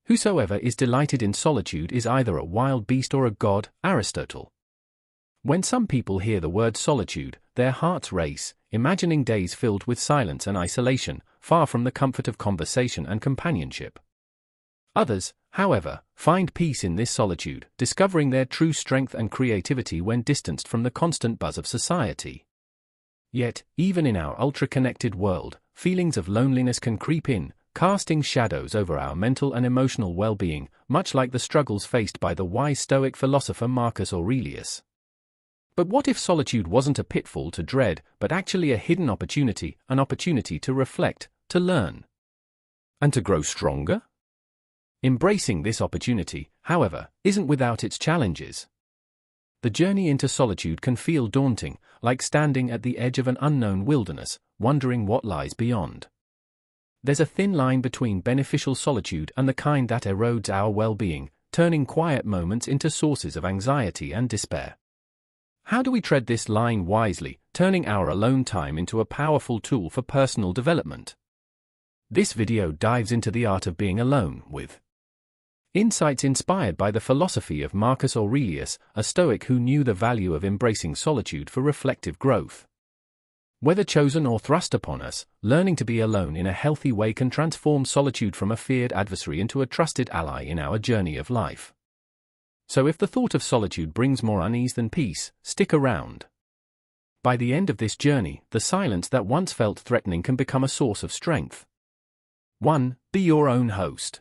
Whosoever is delighted in solitude is either a wild beast or a god, Aristotle. When some people hear the word solitude, their hearts race, imagining days filled with silence and isolation, far from the comfort of conversation and companionship. Others, however, find peace in this solitude, discovering their true strength and creativity when distanced from the constant buzz of society. Yet, even in our ultra-connected world, feelings of loneliness can creep in, casting shadows over our mental and emotional well-being, much like the struggles faced by the wise Stoic philosopher Marcus Aurelius. But what if solitude wasn't a pitfall to dread, but actually a hidden opportunity, an opportunity to reflect, to learn, and to grow stronger? Embracing this opportunity, however, isn't without its challenges. The journey into solitude can feel daunting, like standing at the edge of an unknown wilderness, wondering what lies beyond. There's a thin line between beneficial solitude and the kind that erodes our well-being, turning quiet moments into sources of anxiety and despair. How do we tread this line wisely, turning our alone time into a powerful tool for personal development? This video dives into the art of being alone, with insights inspired by the philosophy of Marcus Aurelius, a Stoic who knew the value of embracing solitude for reflective growth. Whether chosen or thrust upon us, learning to be alone in a healthy way can transform solitude from a feared adversary into a trusted ally in our journey of life. So if the thought of solitude brings more unease than peace, stick around. By the end of this journey, the silence that once felt threatening can become a source of strength. 1. Be your own host.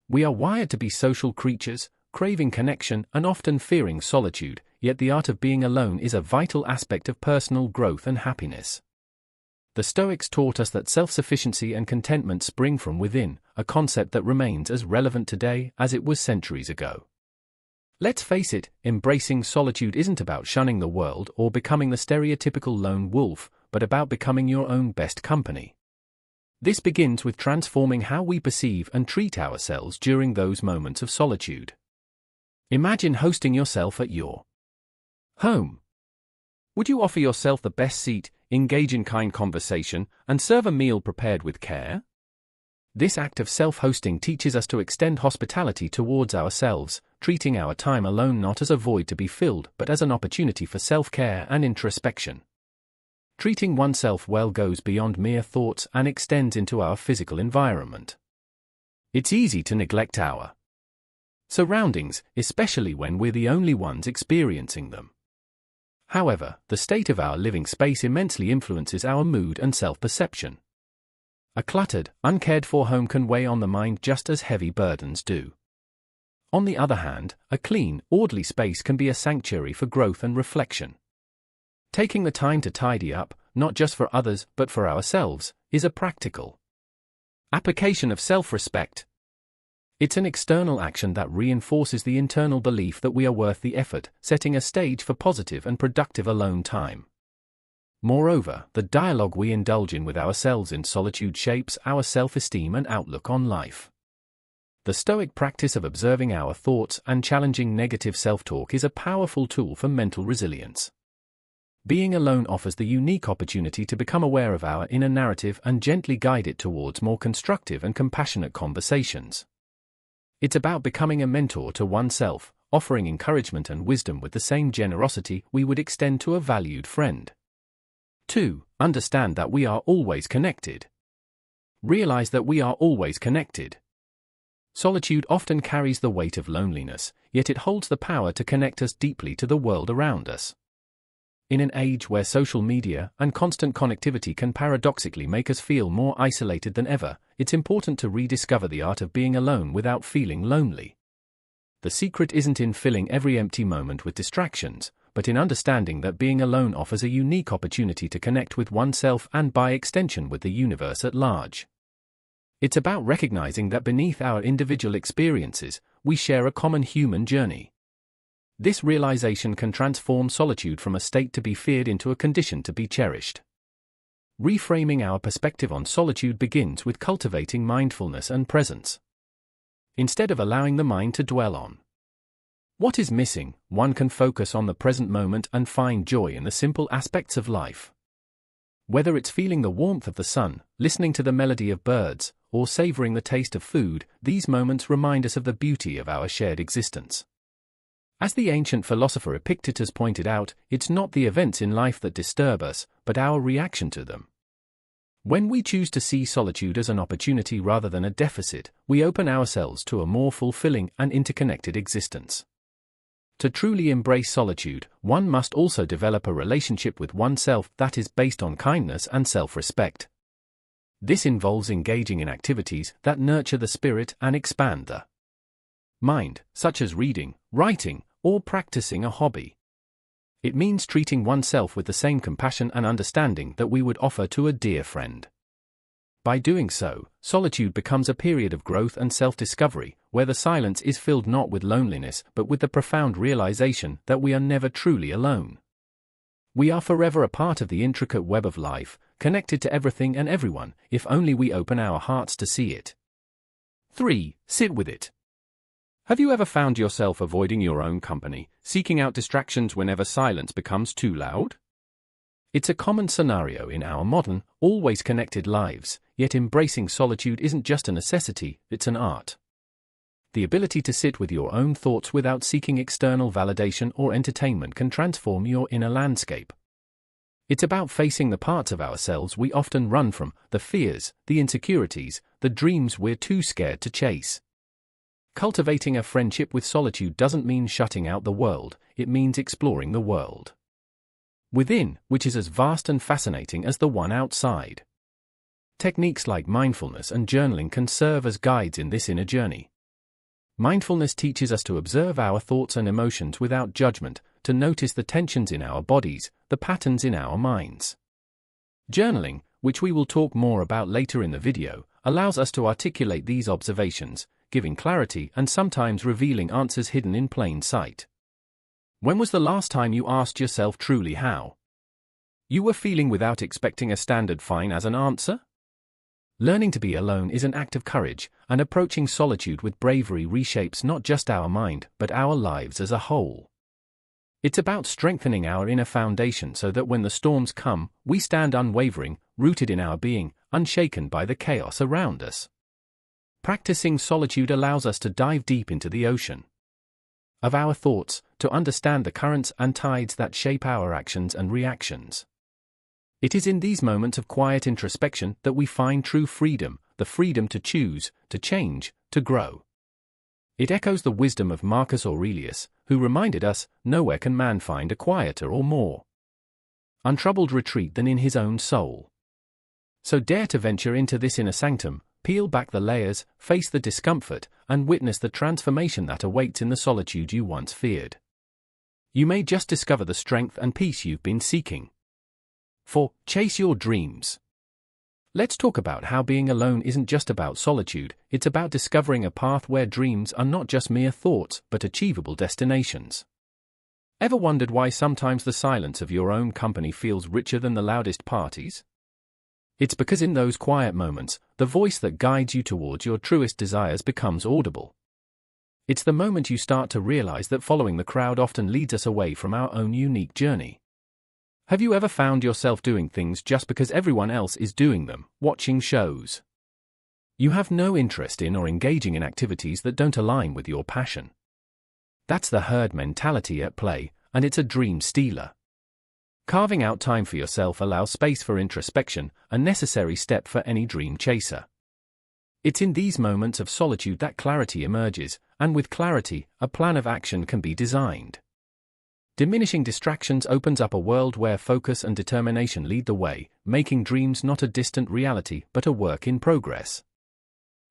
We are wired to be social creatures, craving connection and often fearing solitude, yet the art of being alone is a vital aspect of personal growth and happiness. The Stoics taught us that self-sufficiency and contentment spring from within, a concept that remains as relevant today as it was centuries ago. Let's face it, embracing solitude isn't about shunning the world or becoming the stereotypical lone wolf, but about becoming your own best company. This begins with transforming how we perceive and treat ourselves during those moments of solitude. Imagine hosting yourself at your home. Would you offer yourself the best seat, engage in kind conversation, and serve a meal prepared with care? This act of self-hosting teaches us to extend hospitality towards ourselves, treating our time alone not as a void to be filled but as an opportunity for self-care and introspection. Treating oneself well goes beyond mere thoughts and extends into our physical environment. It's easy to neglect our surroundings, especially when we're the only ones experiencing them. However, the state of our living space immensely influences our mood and self-perception. A cluttered, uncared-for home can weigh on the mind just as heavy burdens do. On the other hand, a clean, orderly space can be a sanctuary for growth and reflection. Taking the time to tidy up, not just for others but for ourselves, is a practical application of self-respect. It's an external action that reinforces the internal belief that we are worth the effort, setting a stage for positive and productive alone time. Moreover, the dialogue we indulge in with ourselves in solitude shapes our self-esteem and outlook on life. The Stoic practice of observing our thoughts and challenging negative self-talk is a powerful tool for mental resilience. Being alone offers the unique opportunity to become aware of our inner narrative and gently guide it towards more constructive and compassionate conversations. It's about becoming a mentor to oneself, offering encouragement and wisdom with the same generosity we would extend to a valued friend. 2. Understand that we are always connected. Realize that we are always connected. Solitude often carries the weight of loneliness, yet it holds the power to connect us deeply to the world around us. In an age where social media and constant connectivity can paradoxically make us feel more isolated than ever, it's important to rediscover the art of being alone without feeling lonely. The secret isn't in filling every empty moment with distractions, but in understanding that being alone offers a unique opportunity to connect with oneself and by extension with the universe at large. It's about recognizing that beneath our individual experiences, we share a common human journey. This realization can transform solitude from a state to be feared into a condition to be cherished. Reframing our perspective on solitude begins with cultivating mindfulness and presence. Instead of allowing the mind to dwell on what is missing, one can focus on the present moment and find joy in the simple aspects of life. Whether it's feeling the warmth of the sun, listening to the melody of birds, or savoring the taste of food, these moments remind us of the beauty of our shared existence. As the ancient philosopher Epictetus pointed out, it's not the events in life that disturb us, but our reaction to them. When we choose to see solitude as an opportunity rather than a deficit, we open ourselves to a more fulfilling and interconnected existence. To truly embrace solitude, one must also develop a relationship with oneself that is based on kindness and self-respect. This involves engaging in activities that nurture the spirit and expand the mind, such as reading, writing, or practicing a hobby. It means treating oneself with the same compassion and understanding that we would offer to a dear friend. By doing so, solitude becomes a period of growth and self-discovery, where the silence is filled not with loneliness but with the profound realization that we are never truly alone. We are forever a part of the intricate web of life, connected to everything and everyone, if only we open our hearts to see it. 3. Sit with it. Have you ever found yourself avoiding your own company, seeking out distractions whenever silence becomes too loud? It's a common scenario in our modern, always connected lives, yet embracing solitude isn't just a necessity, it's an art. The ability to sit with your own thoughts without seeking external validation or entertainment can transform your inner landscape. It's about facing the parts of ourselves we often run from, the fears, the insecurities, the dreams we're too scared to chase. Cultivating a friendship with solitude doesn't mean shutting out the world, it means exploring the world within, which is as vast and fascinating as the one outside. Techniques like mindfulness and journaling can serve as guides in this inner journey. Mindfulness teaches us to observe our thoughts and emotions without judgment, to notice the tensions in our bodies, the patterns in our minds. Journaling, which we will talk more about later in the video, allows us to articulate these observations, giving clarity and sometimes revealing answers hidden in plain sight. When was the last time you asked yourself truly how you were feeling without expecting a standard fine as an answer? Learning to be alone is an act of courage, and approaching solitude with bravery reshapes not just our mind, but our lives as a whole. It's about strengthening our inner foundation so that when the storms come, we stand unwavering, rooted in our being, unshaken by the chaos around us. Practicing solitude allows us to dive deep into the ocean of our thoughts, to understand the currents and tides that shape our actions and reactions. It is in these moments of quiet introspection that we find true freedom, the freedom to choose, to change, to grow. It echoes the wisdom of Marcus Aurelius, who reminded us, nowhere can man find a quieter or more untroubled retreat than in his own soul. So dare to venture into this inner sanctum, peel back the layers, face the discomfort, and witness the transformation that awaits in the solitude you once feared. You may just discover the strength and peace you've been seeking. 4. Chase your dreams. Let's talk about how being alone isn't just about solitude, it's about discovering a path where dreams are not just mere thoughts, but achievable destinations. Ever wondered why sometimes the silence of your own company feels richer than the loudest parties? It's because in those quiet moments, the voice that guides you towards your truest desires becomes audible. It's the moment you start to realize that following the crowd often leads us away from our own unique journey. Have you ever found yourself doing things just because everyone else is doing them, watching shows you have no interest in or engaging in activities that don't align with your passion? That's the herd mentality at play, and it's a dream stealer. Carving out time for yourself allows space for introspection, a necessary step for any dream chaser. It's in these moments of solitude that clarity emerges, and with clarity, a plan of action can be designed. Diminishing distractions opens up a world where focus and determination lead the way, making dreams not a distant reality but a work in progress.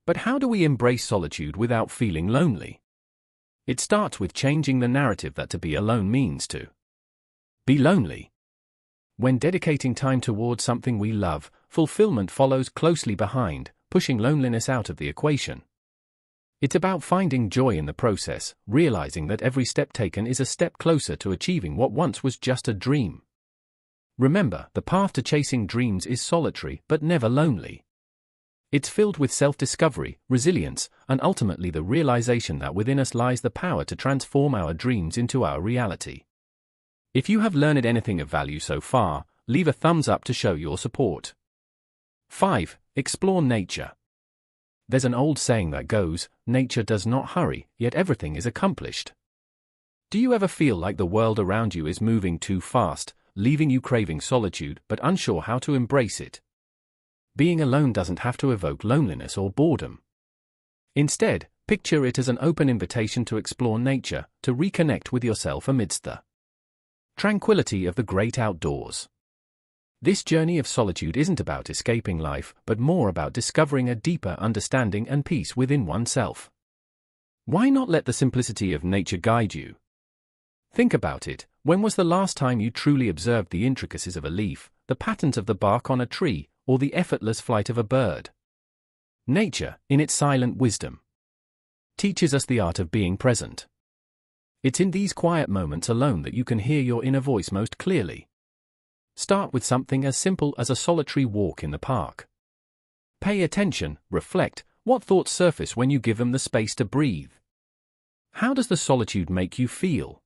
But how do we embrace solitude without feeling lonely? It starts with changing the narrative that to be alone means to be lonely. When dedicating time towards something we love, fulfillment follows closely behind, pushing loneliness out of the equation. It's about finding joy in the process, realizing that every step taken is a step closer to achieving what once was just a dream. Remember, the path to chasing dreams is solitary but never lonely. It's filled with self-discovery, resilience, and ultimately the realization that within us lies the power to transform our dreams into our reality. If you have learned anything of value so far, leave a thumbs up to show your support. 5. Explore nature. There's an old saying that goes, nature does not hurry, yet everything is accomplished. Do you ever feel like the world around you is moving too fast, leaving you craving solitude but unsure how to embrace it? Being alone doesn't have to evoke loneliness or boredom. Instead, picture it as an open invitation to explore nature, to reconnect with yourself amidst the tranquility of the great outdoors. This journey of solitude isn't about escaping life, but more about discovering a deeper understanding and peace within oneself. Why not let the simplicity of nature guide you? Think about it. When was the last time you truly observed the intricacies of a leaf, the patterns of the bark on a tree, or the effortless flight of a bird? Nature, in its silent wisdom, teaches us the art of being present. It's in these quiet moments alone that you can hear your inner voice most clearly. Start with something as simple as a solitary walk in the park. Pay attention, reflect, what thoughts surface when you give them the space to breathe? How does the solitude make you feel?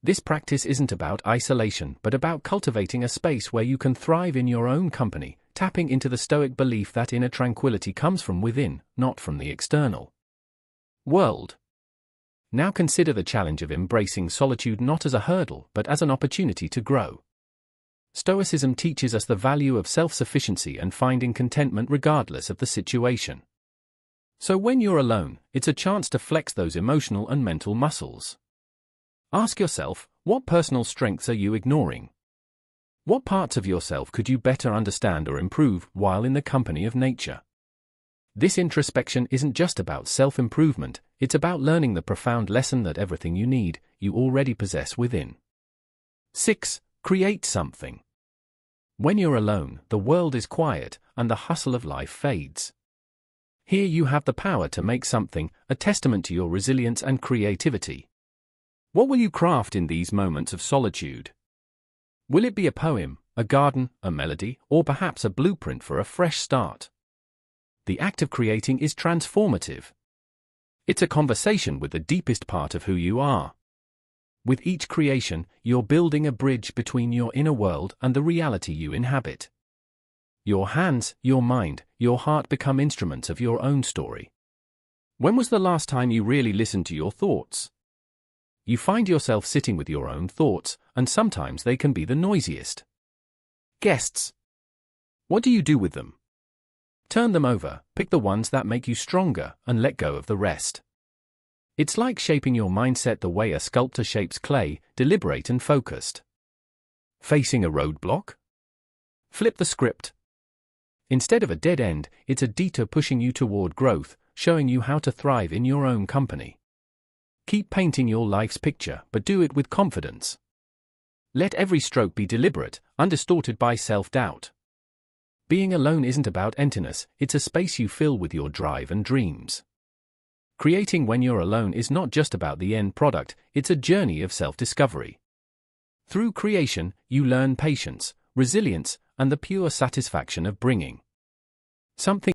This practice isn't about isolation, but about cultivating a space where you can thrive in your own company, tapping into the Stoic belief that inner tranquility comes from within, not from the external world. Now consider the challenge of embracing solitude not as a hurdle, but as an opportunity to grow. Stoicism teaches us the value of self-sufficiency and finding contentment regardless of the situation. So when you're alone, it's a chance to flex those emotional and mental muscles. Ask yourself, what personal strengths are you ignoring? What parts of yourself could you better understand or improve while in the company of nature? This introspection isn't just about self-improvement, it's about learning the profound lesson that everything you need, you already possess within. 6. Create something. When you're alone, the world is quiet, and the hustle of life fades. Here you have the power to make something, a testament to your resilience and creativity. What will you craft in these moments of solitude? Will it be a poem, a garden, a melody, or perhaps a blueprint for a fresh start? The act of creating is transformative. It's a conversation with the deepest part of who you are. With each creation, you're building a bridge between your inner world and the reality you inhabit. Your hands, your mind, your heart become instruments of your own story. When was the last time you really listened to your thoughts? You find yourself sitting with your own thoughts, and sometimes they can be the noisiest guests. What do you do with them? Turn them over, pick the ones that make you stronger, and let go of the rest. It's like shaping your mindset the way a sculptor shapes clay, deliberate and focused. Facing a roadblock? Flip the script. Instead of a dead end, it's a detour pushing you toward growth, showing you how to thrive in your own company. Keep painting your life's picture, but do it with confidence. Let every stroke be deliberate, undistorted by self-doubt. Being alone isn't about emptiness, it's a space you fill with your drive and dreams. Creating when you're alone is not just about the end product, it's a journey of self-discovery. Through creation, you learn patience, resilience, and the pure satisfaction of bringing something